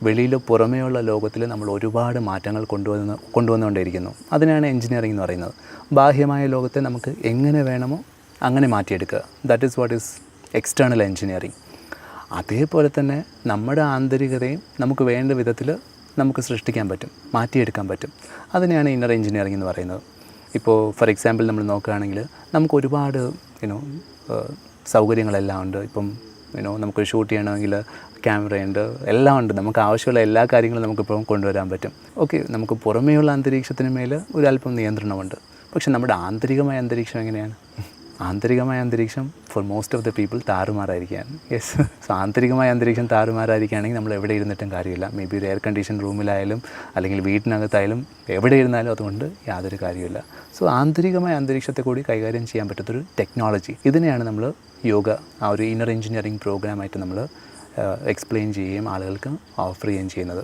വെളിയിൽ പുറമേയുള്ള ലോകത്തിൽ നമ്മൾ ഒരുപാട് മാറ്റങ്ങൾ കൊണ്ടുവന്നുകൊണ്ടേയിരിക്കുന്നു. അതിനാണ് എൻജിനീയറിംഗ് എന്ന് പറയുന്നത്. ബാഹ്യമായ ലോകത്തെ നമുക്ക് എങ്ങനെ വേണമോ അങ്ങനെ മാറ്റിയെടുക്കുക. That is what is external engineering. അതേപോലെ തന്നെ നമ്മുടെ ആന്തരികതയും നമുക്ക് വേണ്ട വിധത്തിൽ നമുക്ക് സൃഷ്ടിക്കാൻ പറ്റും, മാറ്റിയെടുക്കാൻ പറ്റും. അതിനെയാണ് ഇന്നർ എൻജിനീയറിംഗ് എന്ന് പറയുന്നത്. ഇപ്പോൾ ഫോർ എക്സാമ്പിൾ നമ്മൾ നോക്കുകയാണെങ്കിൽ നമുക്ക് ഒരുപാട് സൗകര്യങ്ങളെല്ലാം ഉണ്ട്. ഇപ്പം നമുക്ക് ഷൂട്ട് ചെയ്യണമെങ്കിൽ ക്യാമറയുണ്ട്, എല്ലാം ഉണ്ട്. നമുക്ക് ആവശ്യമുള്ള എല്ലാ കാര്യങ്ങളും നമുക്കിപ്പം കൊണ്ടുവരാൻ പറ്റും. ഓക്കെ, നമുക്ക് പുറമേയുള്ള അന്തരീക്ഷത്തിന് മേൽ ഒരല്പം നിയന്ത്രണമുണ്ട്. പക്ഷെ നമ്മുടെ ആന്തരികമായ അന്തരീക്ഷം എങ്ങനെയാണ്? ആന്തരികമായ അന്തരീക്ഷം for most of the people താറുമാറായിരിക്കുകയാണ്. യെസ്, സോ ആന്തരികമായ അന്തരീക്ഷം താറുമാറായിരിക്കുകയാണെങ്കിൽ നമ്മൾ എവിടെ ഇരുന്നിട്ടും കാര്യമില്ല. മേ ബി ഒരു എയർ കണ്ടീഷൻ റൂമിലായാലും അല്ലെങ്കിൽ വീട്ടിനകത്തായാലും എവിടെ ഇരുന്നാലും അതുകൊണ്ട് യാതൊരു കാര്യമില്ല. സോ ആന്തരികമായ അന്തരീക്ഷത്തെ കൂടി കൈകാര്യം ചെയ്യാൻ പറ്റുന്നൊരു ടെക്നോളജി, ഇതിനെയാണ് നമ്മൾ യോഗ ആ ഒരു ഇന്നർ എൻജിനീയറിംഗ് പ്രോഗ്രാമായിട്ട് നമ്മൾ എക്സ്പ്ലെയിൻ ചെയ്യുകയും ആളുകൾക്ക് ഓഫർ ചെയ്യുകയും ചെയ്യുന്നത്.